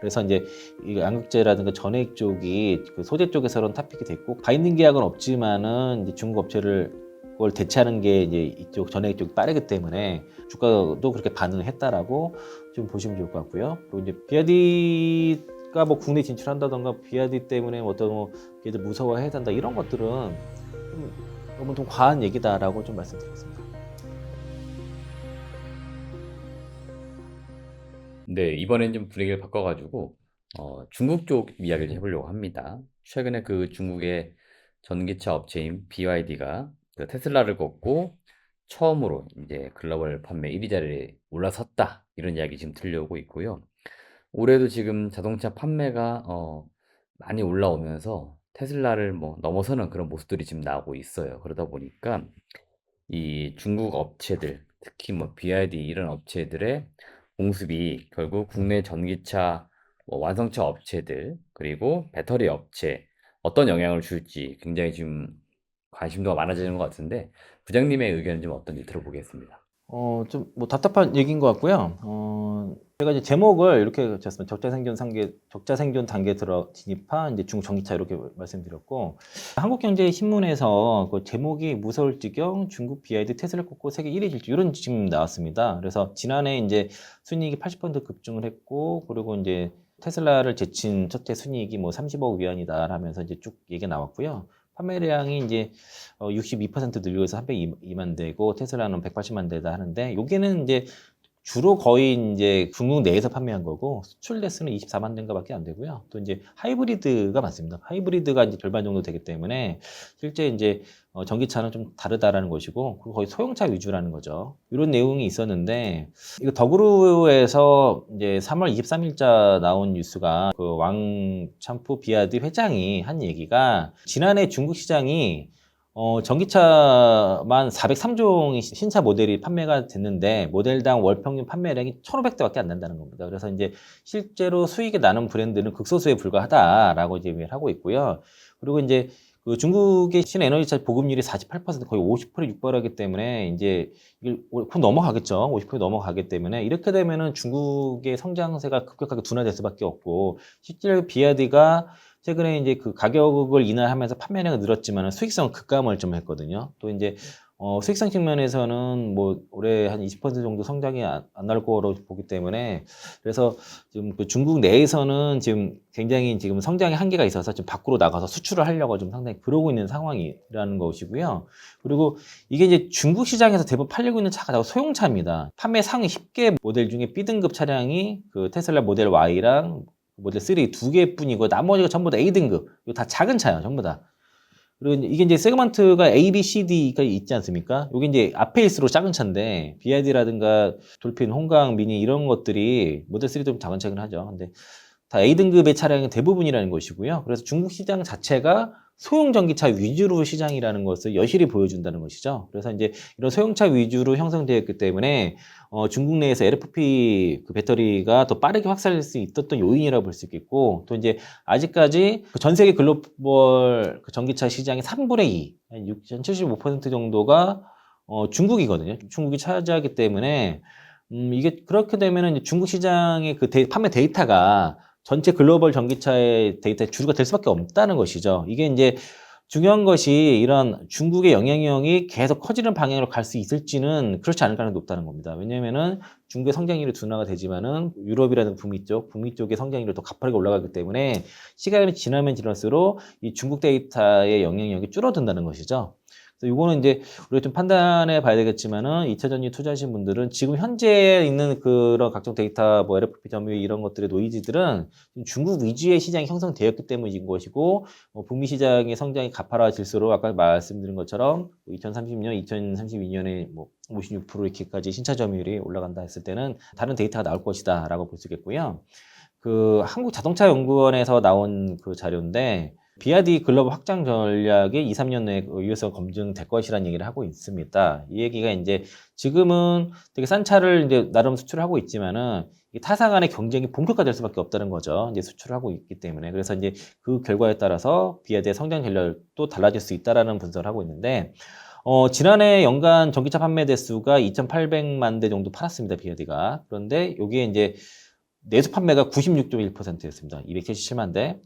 그래서 이제 이 양극재라든가 전해액 쪽이 그 소재 쪽에서는 탑픽이 됐고, 바인딩 계약은 없지만은 이제 중국 업체를 그걸 대체하는 게 이제 이쪽 전해액 쪽이 빠르기 때문에 주가도 그렇게 반응을 했다라고 좀 보시면 좋을 것 같고요. 그리고 이제 비아디가 뭐 국내 진출한다던가 비아디 때문에 어떤 뭐 얘들 무서워해야 된다 이런 것들은 너무 좀 과한 얘기다라고 좀 말씀드리겠습니다. 네, 이번엔 좀 분위기를 바꿔가지고 중국 쪽 이야기를 해보려고 합니다. 최근에 그 중국의 전기차 업체인 BYD가 그 테슬라를 걷고 처음으로 이제 글로벌 판매 1위 자리에 올라섰다, 이런 이야기 지금 들려오고 있고요. 올해도 지금 자동차 판매가 많이 올라오면서 테슬라를 뭐 넘어서는 그런 모습들이 지금 나오고 있어요. 그러다 보니까 이 중국 업체들, 특히 뭐 BYD 이런 업체들의 공습이 결국 국내 전기차 뭐 완성차 업체들, 그리고 배터리 업체 어떤 영향을 줄지 굉장히 지금 관심도가 많아지는 것 같은데, 부장님의 의견은 좀 어떤지 들어보겠습니다. 좀 뭐 답답한 얘기인 것 같고요. 제가 이제 제목을 이렇게 졌습니다. 적자 생존 단계 들어 진입한 이제 중국 전기차 이렇게 말씀드렸고, 한국경제신문에서 그 제목이 무서울 지경 중국 BYD 테슬라 꽂고 세계 1위 질주 이런 지금 나왔습니다. 그래서 지난해 이제 순이익이 80% 급증을 했고, 그리고 이제 테슬라를 제친 첫해 순이익이 뭐 30억 위안이다 하면서 이제 쭉 얘기가 나왔고요. 판매량이 이제 62% 늘려서 302만 대고 테슬라는 180만 대다 하는데, 여기는 이제 주로 거의 이제 중국 내에서 판매한 거고, 수출 대수는 24만 대인가밖에 안 되고요. 또 이제 하이브리드가 많습니다. 하이브리드가 이제 절반 정도 되기 때문에 실제 이제 전기차는 좀 다르다라는 것이고, 그리고 거의 소형차 위주라는 거죠. 이런 내용이 있었는데, 이거 더그루에서 이제 3월 23일자 나온 뉴스가 그 왕찬푸 비아디 회장이 한 얘기가, 지난해 중국 시장이 전기차만 403종이 신차 모델이 판매가 됐는데 모델당 월 평균 판매량이 1,500대밖에 안 된다는 겁니다. 그래서 이제 실제로 수익이 나는 브랜드는 극소수에 불과하다라고 이제 얘기를 하고 있고요. 그리고 이제 그 중국의 신에너지차 보급률이 48%, 거의 50%에 육박하기 때문에 이제 이게 곧 넘어가겠죠. 50% 넘어가기 때문에 이렇게 되면은 중국의 성장세가 급격하게 둔화될 수밖에 없고, 실제로 비아디가 최근에 이제 그 가격을 인하하면서 판매량이 늘었지만 수익성은 급감을 좀 했거든요. 또 이제 수익성 측면에서는 뭐 올해 한 20% 정도 성장이 안 나올 거로 보기 때문에, 그래서 지금 그 중국 내에서는 지금 굉장히 지금 성장의 한계가 있어서 좀 밖으로 나가서 수출을 하려고 좀 상당히 그러고 있는 상황이라는 것이고요. 그리고 이게 이제 중국 시장에서 대부분 팔리고 있는 차가 다 소형차입니다. 판매 상위 10개 모델 중에 B등급 차량이 그 테슬라 모델 Y랑 모델 3 두 개뿐이고, 나머지가 전부 다 A등급. 이거 다 작은 차예요, 전부 다. 그리고 이게 이제 세그먼트가 A, B, C, D가 있지 않습니까? 여기 이제 앞에 있을수록 작은 차인데, BYD라든가 돌핀, 홍강, 미니 이런 것들이 모델 3도 좀 작은 차긴 하죠. 근데 다 A등급의 차량이 대부분이라는 것이고요. 그래서 중국 시장 자체가 소형 전기차 위주로 시장이라는 것을 여실히 보여준다는 것이죠. 그래서 이제 이런 소형차 위주로 형성되어 있기 때문에 중국 내에서 LFP 그 배터리가 더 빠르게 확산할 수 있었던 요인이라고 볼 수 있겠고, 또 이제 아직까지 그전 세계 글로벌 그 전기차 시장의 3분의 2, 한 75% 정도가 중국이거든요. 중국이 차지하기 때문에 이게 그렇게 되면은 중국 시장의 그 판매 데이터가 전체 글로벌 전기차의 데이터의 주류가 될 수밖에 없다는 것이죠. 이게 이제 중요한 것이, 이런 중국의 영향력이 계속 커지는 방향으로 갈 수 있을지는 그렇지 않을 가능성이 높다는 겁니다. 왜냐면은 중국의 성장률이 둔화가 되지만은 유럽이라든가 북미 쪽의 성장률이 더 가파르게 올라가기 때문에 시간이 지나면 지날수록 이 중국 데이터의 영향력이 줄어든다는 것이죠. 그래서 이거는 이제 우리가 좀 판단해 봐야 되겠지만은, 2차 전지 투자하신 분들은 지금 현재 있는 그런 각종 데이터, 뭐 LFP 점유 이런 것들의 노이즈들은 중국 위주의 시장이 형성되었기 때문인 것이고, 북미 시장의 성장이 가파라질수록 아까 말씀드린 것처럼 2030년, 2032년에 뭐 56% 이렇게까지 신차 점유율이 올라간다 했을 때는 다른 데이터가 나올 것이다라고 볼 수 있겠고요. 그 한국자동차연구원에서 나온 그 자료인데, 비아디 글로벌 확장 전략이 2, 3년 내에 유효성 검증될 것이라는 얘기를 하고 있습니다. 이 얘기가 이제 지금은 되게 싼 차를 이제 나름 수출을 하고 있지만은 이 타사 간의 경쟁이 본격화될 수밖에 없다는 거죠. 이제 수출을 하고 있기 때문에. 그래서 이제 그 결과에 따라서 비아디의 성장 전략도 달라질 수 있다라는 분석을 하고 있는데, 지난해 연간 전기차 판매 대수가 2,800만 대 정도 팔았습니다, 비아디가. 그런데 여기에 이제 내수 판매가 96.1%였습니다. 277만 대.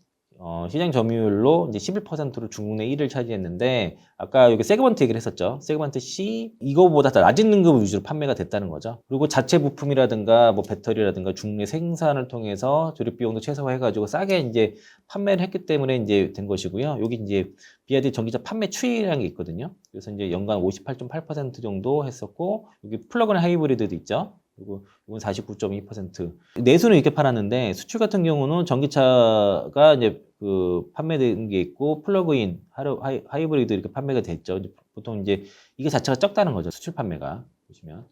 시장 점유율로 이제 11%로 중국 내 1위를 차지했는데, 아까 여기 세그먼트 얘기를 했었죠. 세그먼트 C, 이거보다 더 낮은 등급 위주로 판매가 됐다는 거죠. 그리고 자체 부품이라든가, 뭐 배터리라든가 중국 내 생산을 통해서 조립 비용도 최소화해가지고 싸게 이제 판매를 했기 때문에 이제 된 것이고요. 여기 이제 BYD 전기차 판매 추이라는 게 있거든요. 그래서 이제 연간 58.8% 정도 했었고, 여기 플러그인 하이브리드도 있죠. 그리고 이건 49.2%. 내수는 이렇게 팔았는데 수출 같은 경우는 전기차가 이제 그 판매된 게 있고 플러그인, 하이브리드 이렇게 판매가 됐죠. 이제 보통 이제 이게 자체가 적다는 거죠. 수출 판매가 보시면.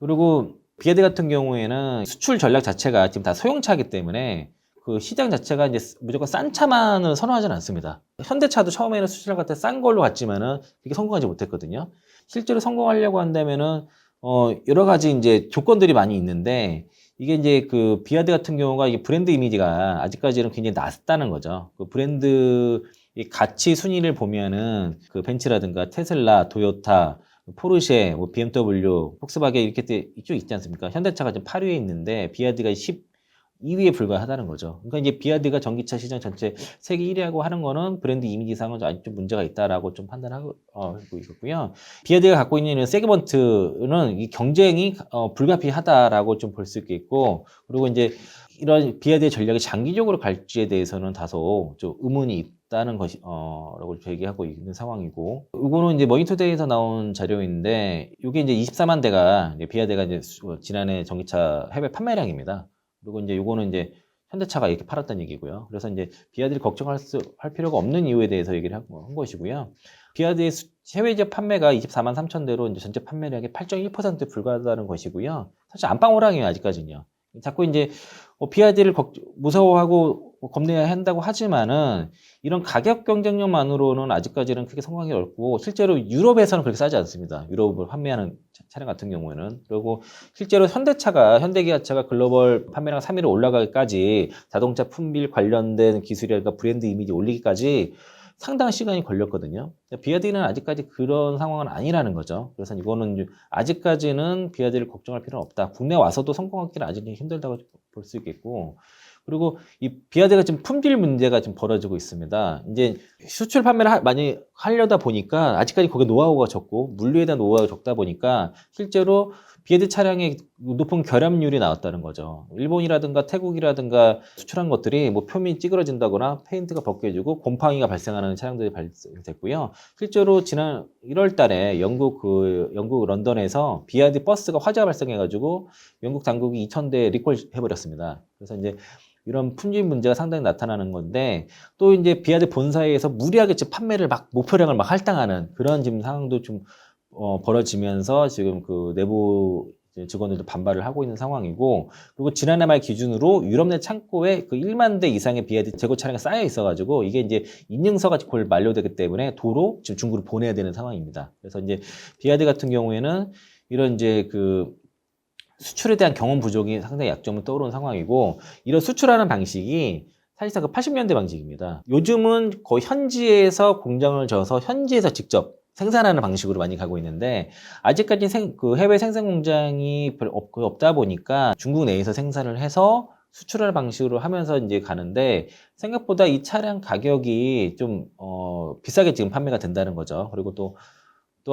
그리고 BYD 같은 경우에는 수출 전략 자체가 지금 다 소형차이기 때문에 그 시장 자체가 이제 무조건 싼 차만을 선호하지는 않습니다. 현대차도 처음에는 수출할 때 싼 걸로 갔지만은 그게 성공하지 못했거든요. 실제로 성공하려고 한다면은 여러 가지 이제 조건들이 많이 있는데, 이게 이제 그 BYD 같은 경우가 이게 브랜드 이미지가 아직까지는 굉장히 낮다는 거죠. 그 브랜드 이 가치 순위를 보면은 그 벤츠라든가 테슬라, 도요타, 포르쉐, 뭐 BMW, 폭스바겐 이렇게 이쪽 있지 않습니까? 현대차가 지금 8위에 있는데 BYD가 12위에 불과하다는 거죠. 그러니까 이제 BYD가 전기차 시장 전체 세계 1위하고 하는 거는 브랜드 이미지상은 아직 좀 문제가 있다라고 좀 판단하고 있었고요. BYD가 갖고 있는 세그먼트는 이 경쟁이 불가피하다라고 좀 볼 수 있겠고, 그리고 이제 이런 BYD의 전략이 장기적으로 갈지에 대해서는 다소 좀 의문이 있다는 것이 라고 제기하고 있는 상황이고, 이거는 이제 머니투데이에서 나온 자료인데, 이게 이제 24만 대가 BYD가 이제 지난해 전기차 해외 판매량입니다. 그리고 이제 요거는 이제 현대차가 이렇게 팔았다는 얘기고요. 그래서 이제 BYD를 할 필요가 없는 이유에 대해서 얘기를 한 것이고요. BYD의 해외 지역 판매가 24만 3천 대로 이제 전체 판매량의 8.1%에 불과하다는 것이고요. 사실 안방호랑이에요, 아직까지는요. 자꾸 이제 BYD를 무서워하고 겁내야 한다고 하지만은 이런 가격 경쟁력만으로는 아직까지는 크게 성공하기 어렵고, 실제로 유럽에서는 그렇게 싸지 않습니다. 유럽을 판매하는 차량 같은 경우에는. 그리고 실제로 현대기아차가 글로벌 판매량 3위로 올라가기까지 자동차 품질 관련된 기술이랄까 브랜드 이미지 올리기까지 상당한 시간이 걸렸거든요. BYD는 아직까지 그런 상황은 아니라는 거죠. 그래서 이거는 아직까지는 BYD를 걱정할 필요는 없다. 국내 와서도 성공하기는 아직 힘들다고 볼 수 있겠고, 그리고 이 BYD가 지금 품질 문제가 좀 벌어지고 있습니다. 이제 수출 판매를 많이 하려다 보니까 아직까지 거기에 노하우가 적고 물류에 대한 노하우가 적다 보니까 실제로 BYD 차량의 높은 결함률이 나왔다는 거죠. 일본이라든가 태국이라든가 수출한 것들이 뭐 표면이 찌그러진다거나 페인트가 벗겨지고 곰팡이가 발생하는 차량들이 발생됐고요. 실제로 지난 1월 달에 영국 런던에서 BYD 버스가 화재가 발생해가지고 영국 당국이 2,000대 리콜 해버렸습니다. 그래서 이제 이런 품질 문제가 상당히 나타나는 건데, 또 이제 BYD 본사에서 무리하게 지금 판매를 목표량을 할당하는 그런 지금 상황도 좀 벌어지면서 지금 그 내부 직원들도 반발을 하고 있는 상황이고, 그리고 지난해 말 기준으로 유럽 내 창고에 그 1만 대 이상의 BYD 재고 차량이 쌓여 있어가지고 이게 이제 인증서가 곧 만료되기 때문에 도로 지금 중국으로 보내야 되는 상황입니다. 그래서 이제 BYD 같은 경우에는 이런 이제 그 수출에 대한 경험 부족이 상당히 약점을 떠오르는 상황이고, 이런 수출하는 방식이 사실상 그 80년대 방식입니다. 요즘은 거의 현지에서 공장을 져서 현지에서 직접 생산하는 방식으로 많이 가고 있는데, 아직까지 그 해외 생산 공장이 없다 보니까 중국 내에서 생산을 해서 수출하는 방식으로 하면서 이제 가는데, 생각보다 이 차량 가격이 좀 비싸게 지금 판매가 된다는 거죠. 그리고 또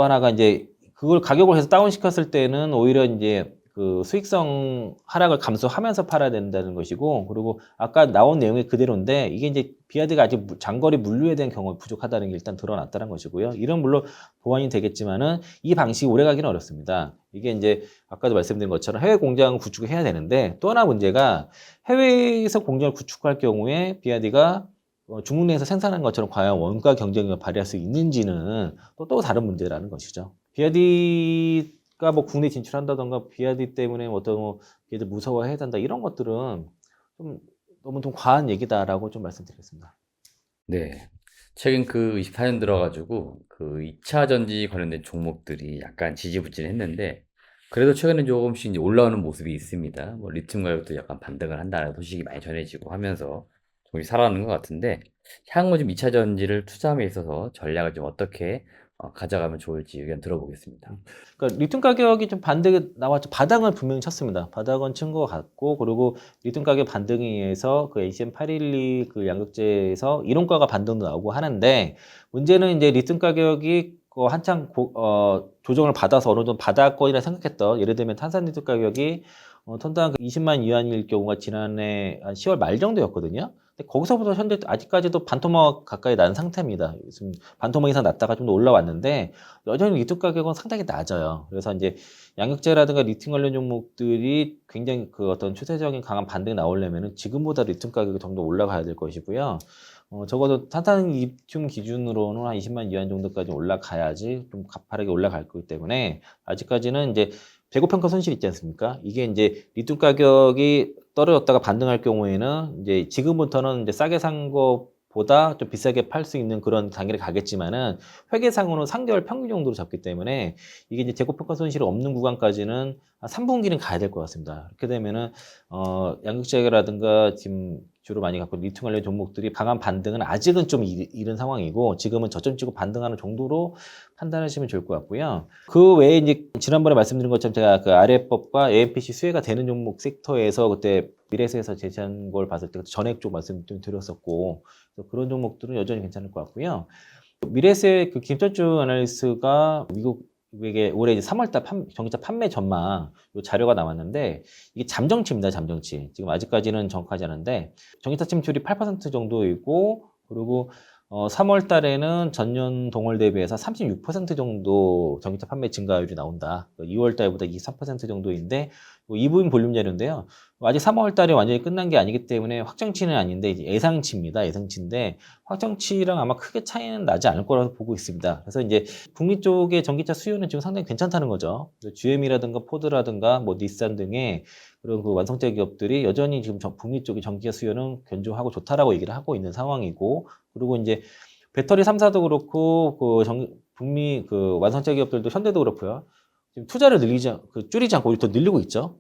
하나가 이제 그걸 가격을 해서 다운시켰을 때는 오히려 이제 그 수익성 하락을 감수하면서 팔아야 된다는 것이고, 그리고 아까 나온 내용이 그대로인데, 이게 이제 BYD가 아직 장거리 물류에 대한 경험이 부족하다는 게 일단 드러났다는 것이고요. 이런 물론 보완이 되겠지만은 이 방식이 오래 가기는 어렵습니다. 이게 이제 아까도 말씀드린 것처럼 해외 공장을 구축을 해야 되는데, 또 하나 문제가 해외에서 공장을 구축할 경우에 BYD가 중국 내에서 생산하는 것처럼 과연 원가 경쟁력을 발휘할 수 있는지는 또 다른 문제라는 것이죠. BYD가 뭐 국내 진출한다던가 BYD 때문에 어떤 BYD 무서워해야 된다 이런 것들은 좀 너무 좀 과한 얘기다라고 좀 말씀드리겠습니다. 네. 최근 그 24년 들어가지고 그 2차 전지 관련된 종목들이 약간 지지부진했는데, 그래도 최근에 조금씩 이제 올라오는 모습이 있습니다. 뭐 리튬 가격도 약간 반등을 한다는 소식이 많이 전해지고 하면서 조금씩 살아나는 것 같은데, 향후 좀 2차 전지를 투자함에 있어서 전략을 좀 어떻게 가져가면 좋을지 의견 들어보겠습니다. 그러니까 리튬 가격이 좀 반등이 나왔죠. 바닥은 분명히 쳤습니다. 바닥은 친 것 같고, 그리고 리튬 가격 반등에 의해서 그 ACM 812 그 양극재에서 이론가가 반등도 나오고 하는데, 문제는 이제 리튬 가격이 한창 조정을 받아서 어느 정도 바닥권이라 생각했던, 예를 들면 탄산 리튬 가격이 톤당 20만 위안일 경우가 지난해 한 10월 말 정도였거든요. 근데 거기서부터 현재 아직까지도 반토막 가까이 난 상태입니다. 지금 반토막 이상 났다가 좀 더 올라왔는데, 여전히 리튬 가격은 상당히 낮아요. 그래서 이제 양극재라든가 리튬 관련 종목들이 굉장히 그 어떤 추세적인 강한 반등이 나오려면은 지금보다 리튬 가격이 좀 더 올라가야 될 것이고요. 적어도 탄탄 리튬 기준으로는 한 20만 위안 정도까지 올라가야지 좀 가파르게 올라갈 거기 때문에, 아직까지는 이제 재고평가 손실 있지 않습니까? 이게 이제 리튬 가격이 떨어졌다가 반등할 경우에는 이제 지금부터는 이제 싸게 산 것보다 좀 비싸게 팔 수 있는 그런 단계를 가겠지만은, 회계상으로는 3개월 평균 정도로 잡기 때문에 이게 이제 재고평가 손실이 없는 구간까지는 한 3분기는 가야 될 것 같습니다. 그렇게 되면은 양극재라든가 지금 주로 많이 갖고 리튬 관련 종목들이 강한 반등은 아직은 좀 이른 상황이고, 지금은 저점 찍고 반등하는 정도로 판단하시면 좋을 것 같고요. 그 외에 이제 지난번에 말씀드린 것처럼 제가 그 RF법과 AMPC 수혜가 되는 종목 섹터에서 그때 미래에셋에서 제시한 걸 봤을 때 전액 쪽 말씀 좀 드렸었고, 그래서 그런 종목들은 여전히 괜찮을 것 같고요. 미래에셋 그 김철주 애널리스트가 미국에 올해 이제 3월달 전기차 판매 전망 요 자료가 나왔는데, 이게 잠정치입니다. 잠정치. 지금 아직까지는 정확하지 않은데 전기차 침출이 8% 정도이고, 그리고 3월 달에는 전년 동월 대비해서 36% 정도 전기차 판매 증가율이 나온다. 2월 달보다 23% 정도인데, 이 부분 볼륨 자료인데요. 아직 3월 달에 완전히 끝난 게 아니기 때문에 확정치는 아닌데 이제 예상치입니다. 예상치인데 확정치랑 아마 크게 차이는 나지 않을 거라고 보고 있습니다. 그래서 이제 북미 쪽의 전기차 수요는 지금 상당히 괜찮다는 거죠. GM이라든가 포드라든가 뭐 닛산 등의 그런 그 완성차 기업들이 여전히 지금 북미 쪽의 전기차 수요는 견조하고 좋다라고 얘기를 하고 있는 상황이고, 그리고 이제 배터리 3사도 그렇고 북미 그 완성차 기업들도 현대도 그렇고요. 지금 투자를 줄이지 않고 오히려 더 늘리고 있죠.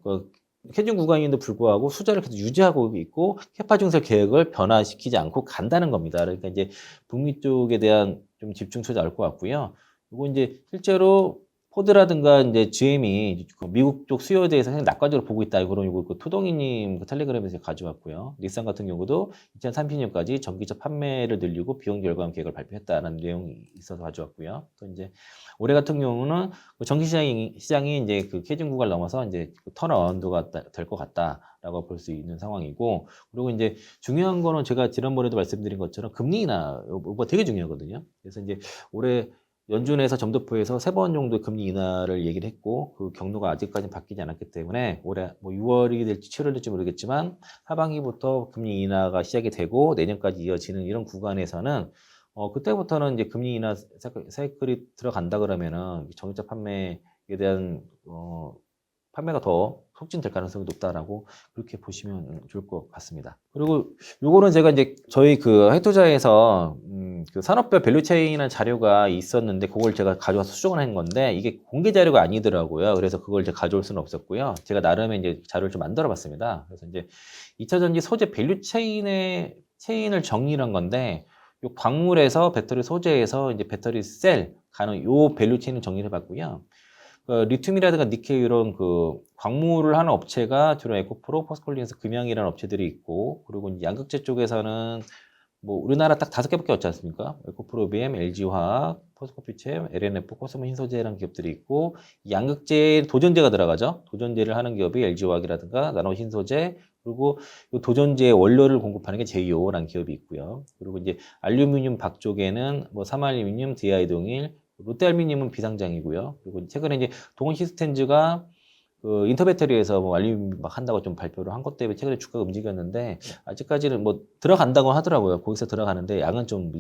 캐중 구간인데도 불구하고 투자를 계속 유지하고 있고, 캐파 증설 계획을 변화시키지 않고 간다는 겁니다. 그러니까 이제 북미 쪽에 대한 좀 집중 투자 나올 것 같고요. 그리고 이제 실제로 포드라든가 이제 GM이 미국 쪽 수요에 대해서 상당히 낙관적으로 보고 있다. 그런 그 토동이님 그 텔레그램에서 가져왔고요. 닛산 같은 경우도 2030년까지 전기차 판매를 늘리고 비용 절감 계획을 발표했다는 내용이 있어서 가져왔고요. 또 이제 올해 같은 경우는 전기 시장이 이제 그 캐중 구간을 넘어서 이제 턴어라운드가 될 것 같다라고 볼 수 있는 상황이고, 그리고 이제 중요한 거는 제가 지난번에도 말씀드린 것처럼 금리 인하 이거 되게 중요하거든요. 그래서 이제 올해 연준에서 점도표에서 3번 정도 금리 인하를 얘기를 했고, 그 경로가 아직까지 바뀌지 않았기 때문에 올해 뭐 6월이 될지 7월이 될지 모르겠지만 하반기부터 금리 인하가 시작이 되고 내년까지 이어지는 이런 구간에서는 그때부터는 이제 금리 인하 사이클이 들어간다 그러면은 전기차 판매에 대한 판매가 더 촉진될 가능성이 높다라고 그렇게 보시면 좋을 것 같습니다. 그리고 요거는 제가 이제 저희 그 해투자에서 그 산업별 밸류체인이라는 자료가 있었는데 그걸 제가 가져와서 수정을 한 건데, 이게 공개 자료가 아니더라고요. 그래서 그걸 제가 가져올 수는 없었고요. 제가 나름의 이제 자료를 좀 만들어 봤습니다. 그래서 이제 2차 전지 소재 체인을 정리한 건데, 요 광물에서 배터리 소재에서 이제 배터리 셀 가는 요 밸류체인을 정리를 해봤고요. 리튬이라든가 니켈 이런 그 광물을 하는 업체가 주로 에코프로, 포스콜리엔스, 금양이라는 업체들이 있고, 그리고 이제 양극재 쪽에서는 뭐 우리나라 딱 5개밖에 없지 않습니까? 에코프로비엠, LG화학, 포스코피챔, LNF, 코스모 흰소재라는 기업들이 있고, 양극재에 도전제가 들어가죠. 도전제를 하는 기업이 LG화학이라든가 나노 흰소재, 그리고 이 도전제 원료를 공급하는 게 제이오라는 기업이 있고요. 그리고 이제 알루미늄 박 쪽에는 뭐 삼알루미늄, DI동일, 롯데알루미늄은 비상장이고요. 그리고 최근에 이제 동원 시스템즈가 그 인터배터리에서 뭐 알루미늄 막 한다고 좀 발표를 한 것 때문에 최근에 주가가 움직였는데, 아직까지는 뭐 들어간다고 하더라고요. 거기서 들어가는데 양은 좀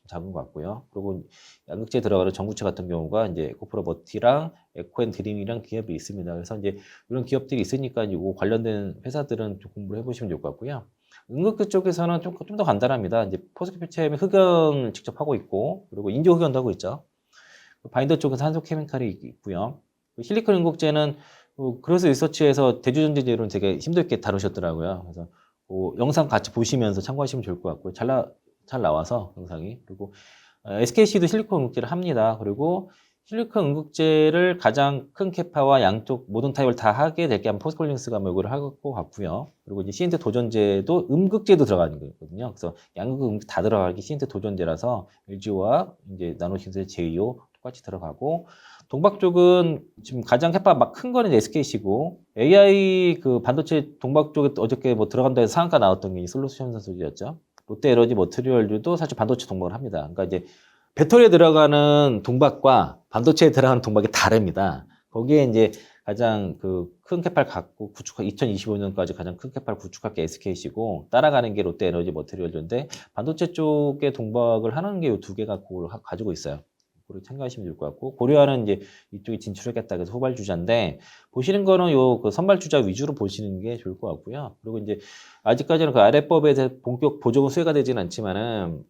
작은 것 같고요. 그리고 양극재 들어가는 전구체 같은 경우가 이제 코프로버티랑 에코앤드림이랑 기업이 있습니다. 그래서 이제 이런 기업들이 있으니까 이거 관련된 회사들은 좀 공부를 해보시면 좋을 것 같고요. 응급구 쪽에서는 좀 더 간단합니다. 이제 포스코피체엠이 흑연을 직접 하고 있고, 그리고 인조 흑연도 하고 있죠. 바인더 쪽은 산소 케미칼이 있고요. 실리콘 응급제는 그래서 리서치에서 대주전자 이론 되게 힘들게 다루셨더라고요. 그래서 영상 같이 보시면서 참고하시면 좋을 것 같고요. 잘 나와서 영상이. 그리고 SKC도 실리콘 응급제를 합니다. 그리고 실리콘 응급제를 가장 큰 캐파와 양쪽 모든 타입을 다 하게 될 게 아마 포스콜링스가 요구를 할 것 같고요. 그리고 이제 시엔트 도전제도 음극제도 들어가는 거거든요. 그래서 양극 음극 다 들어가기 시엔트 도전제라서 LG와 이제 나노신스의 제이오 똑같이 들어가고 동박 쪽은 지금 가장 캐파 막 큰 거는 SKC고 AI 그 반도체 동박 쪽에 어저께 뭐 들어간다 해서 상한가 나왔던 게 솔루션 소지였죠. 롯데 에너지 머티리얼도 사실 반도체 동박을 합니다. 그러니까 이제 배터리에 들어가는 동박과 반도체에 들어가는 동박이 다릅니다. 거기에 이제 가장 그 큰 캐파를 갖고 2025년까지 가장 큰 캐파를 구축할 게 SKC고 따라가는 게 롯데 에너지 머티리얼인데 반도체 쪽에 동박을 하는 게 이 두 개가 가지고 있어요. 그걸 참고하시면 좋을 것 같고 고려하는 이제 이쪽에 진출하겠다 그래서 후발주자인데 보시는 거는 요 그 선발주자 위주로 보시는 게 좋을 것 같고요. 그리고 이제 아직까지는 그 아래법에 대해 본격 보조금 수혜가 되지는 않지만은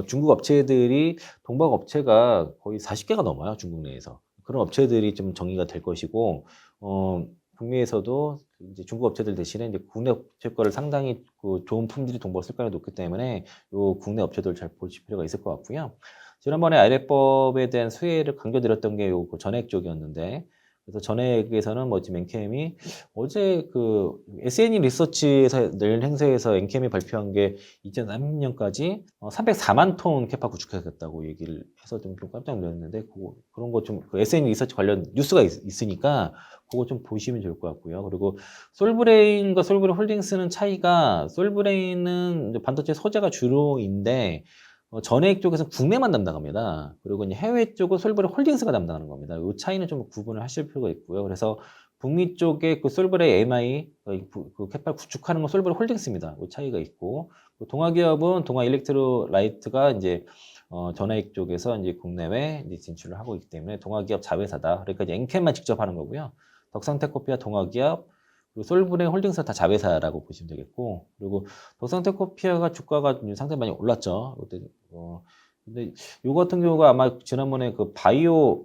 중국 업체들이 동박 업체가 거의 40개가 넘어요. 중국 내에서. 그런 업체들이 좀 정리가 될 것이고 북미에서도 이제 중국 업체들 대신에 이제 국내 업체 거를 상당히 그 좋은 품질이 동박 쓸 가능성이 높기 때문에 요 국내 업체들 잘 보실 필요가 있을 것 같고요. 지난번에 아래법에 대한 수혜를 강조드렸던 게 요 전액 쪽이었는데 그래서 전액에서는 뭐 지금 엔캠이 어제 그 SNE 리서치에서 낼 행사에서 엔캠이 발표한 게 2030년까지 304만 톤 캐파 구축하겠다고 얘기를 해서 좀 깜짝 놀랐는데 그런 거 좀 그 SNE 리서치 관련 뉴스가 있으니까 그거 좀 보시면 좋을 것 같고요. 그리고 솔브레인과 솔브레인 홀딩스는 차이가 솔브레인은 이제 반도체 소재가 주로인데 전해액 쪽에서 국내만 담당합니다. 그리고 이제 해외 쪽은 솔브레 홀딩스가 담당하는 겁니다. 이 차이는 좀 구분을 하실 필요가 있고요. 그래서 북미 쪽에 그 솔브레 MI 그 캐파 구축하는 건 솔브레 홀딩스입니다. 이 차이가 있고 동아기업은 동아 일렉트로라이트가 이제 전해액 쪽에서 이제 국내외 이제 진출을 하고 있기 때문에 동아기업 자회사다. 그러니까 이제 엔캠만 직접 하는 거고요. 덕상테크코피아 동아기업 그리고 솔브레 홀딩스 다 자회사라고 보시면 되겠고 그리고 덕상테크코피아가 주가가 상당히 많이 올랐죠. 그때 근데 요 같은 경우가 아마 지난번에 그 바이오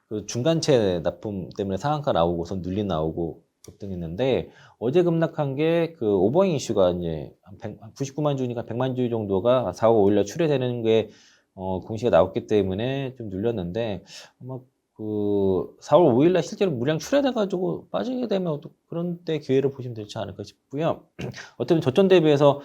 그 중간체 납품 때문에 상한가 나오고선 눌림 나오고 급등했는데 어제 급락한 게 그 오버행 이슈가 이제 한 99만 주니까 100만 주 정도가 4월 5일날 출회되는 게 공시가 나왔기 때문에 좀 눌렸는데 아마 그 4월 5일날 실제로 물량 출회돼가지고 빠지게 되면 또 그런 때 기회를 보시면 되지 않을까 싶고요. 어쨌든 저점 대비해서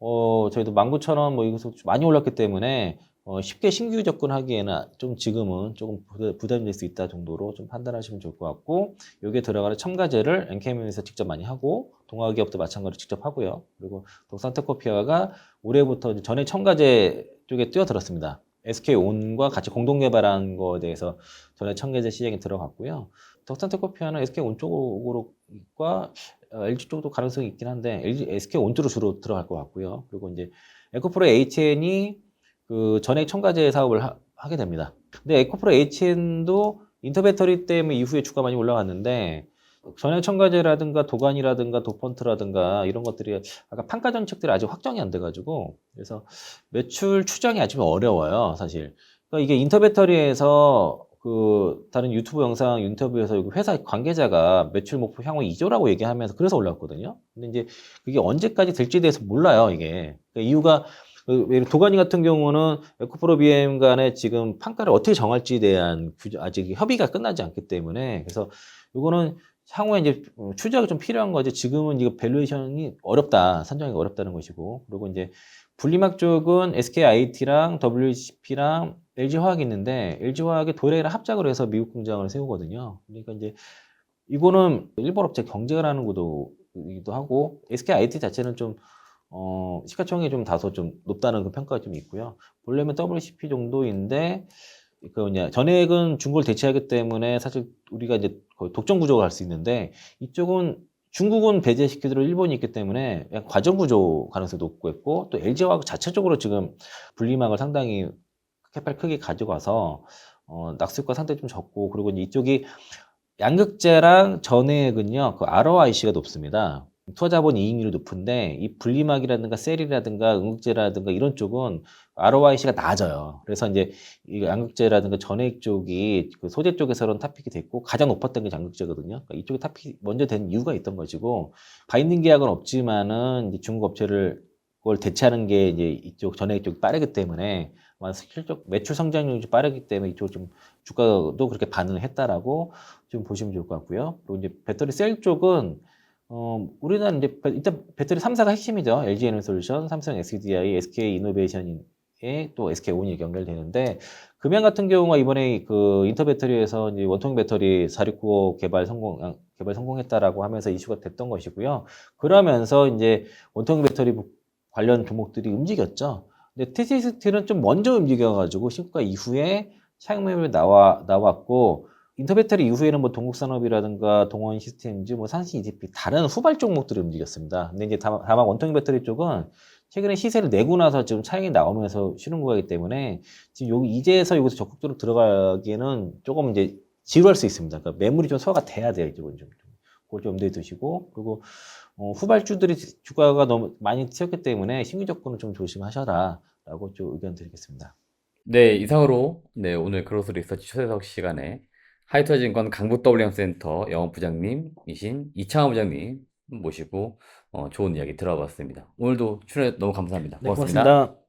저희도 19,000원 뭐 이것도 많이 올랐기 때문에 쉽게 신규 접근하기에는 좀 지금은 조금 부담이 될 수 있다 정도로 좀 판단하시면 좋을 것 같고 여기에 들어가는 첨가제를 엔케이에서 직접 많이 하고 동아기업도 마찬가지로 직접 하고요. 그리고 덕산테크코피아가 올해부터 전에 첨가제 쪽에 뛰어들었습니다. SK온과 같이 공동 개발한 거에 대해서 전에 첨가제 시장에 들어갔고요. 덕산테크코피아는 SK온 쪽으로과 LG 쪽도 가능성이 있긴 한데 SK온 쪽으로 주로 들어갈 것 같고요. 그리고 이제 에코프로 HN이 그 전액 첨가제 사업을 하게 됩니다. 근데 에코프로 HN도 인터배터리 때문에 이후에 주가 많이 올라갔는데 전액 첨가제라든가 도관이라든가 도펀트라든가 이런 것들이 아까 판가 정책들이 아직 확정이 안 돼가지고 그래서 매출 추정이 아직 어려워요, 사실. 그러니까 이게 인터배터리에서 그 다른 유튜브 영상 인터뷰에서 회사 관계자가 매출 목표 향후 2조라고 얘기하면서 그래서 올랐거든요. 근데 이제 그게 언제까지 될지에 대해서 몰라요, 이게. 그러니까 이유가 도가니 같은 경우는 에코프로 BM 간에 지금 판가를 어떻게 정할지에 대한 아직 협의가 끝나지 않기 때문에 그래서 이거는 향후에 이제 추적이 좀 필요한 거지 지금은 이거 밸류에이션이 어렵다 산정이 어렵다는 것이고 그리고 이제 분리막 쪽은 SKIT랑 WCP랑 LG화학이 있는데 LG화학이 도레이랑 합작을 해서 미국 공장을 세우거든요. 그러니까 이제 이거는 일본 업체 경쟁을 하는 구도이기도 하고 SKIT 자체는 좀 시가총액이 좀 다소 좀 높다는 그 평가가 좀 있고요. 보려면 WCP 정도인데 그 뭐냐 전액은 중국을 대체하기 때문에 사실 우리가 이제 거의 독점 구조가 갈 수 있는데 이쪽은 중국은 배제시키도록 일본이 있기 때문에 그냥 과정 구조 가능성이 높고 있고 또 LG화학 자체적으로 지금 분리막을 상당히 캐파를 크게 가져가서 낙수가 상당히 좀 적고 그리고 이제 이쪽이 양극재랑 전해액은요 그 ROIC가 높습니다. 투자자본 이익률이 높은데 이 분리막이라든가 셀이라든가 응급제라든가 이런 쪽은 ROIC가 낮아요. 그래서 이제 이 양극재라든가 전해액 쪽이 그 소재 쪽에서는 탑픽이 됐고 가장 높았던 게 양극재거든요. 그러니까 이쪽이 탑픽 먼저 된 이유가 있던 것이고 바인딩 계약은 없지만은 이제 중국 업체를 그걸 대체하는 게 이제 이쪽 전액 쪽이 빠르기 때문에 아마 실적 매출 성장률이 좀 빠르기 때문에 이쪽 좀 주가도 그렇게 반응을 했다라고 좀 보시면 좋을 것 같고요. 그리고 이제 배터리 셀 쪽은 우리나라 이제 일단 배터리 3사가 핵심이죠. LG 에너솔루션, 삼성 SDI, SK 이노베이션에 또 SK 온이 연결되는데 금양 같은 경우가 이번에 그 인터 배터리에서 이제 원통 배터리 4695 개발 성공했다라고 하면서 이슈가 됐던 것이고요. 그러면서 이제 원통 배터리 관련 종목들이 움직였죠. 근데 TCST는 좀 먼저 움직여가지고 신고가 이후에 차익 매물이 나왔고 인터 배터리 이후에는 뭐 동국산업이라든가 동원 시스템즈, 뭐 산신 EDP 다른 후발 종목들이 움직였습니다. 근데 이제 다만 원통 배터리 쪽은 최근에 시세를 내고 나서 지금 차익이 나오면서 쉬는 거기 때문에 지금 이제서 여기서 적극적으로 들어가기에는 조금 이제 지루할 수 있습니다. 그러니까 매물이 좀 소화가 돼야 돼요. 이쪽은 좀. 그걸 좀 염두에 두시고 그리고 후발주들이 주가가 너무 많이 튀었기 때문에 신규 접근은 좀 조심하셔라라고 좀 의견 드리겠습니다. 네, 이상으로 네, 오늘 크로스 리서치 초대석 시간에 하이투자증권 강북 WM 센터 영업부장님이신 이창호 부장님 모시고 좋은 이야기 들어봤습니다. 오늘도 출연 너무 감사합니다. 네, 고맙습니다. 고맙습니다.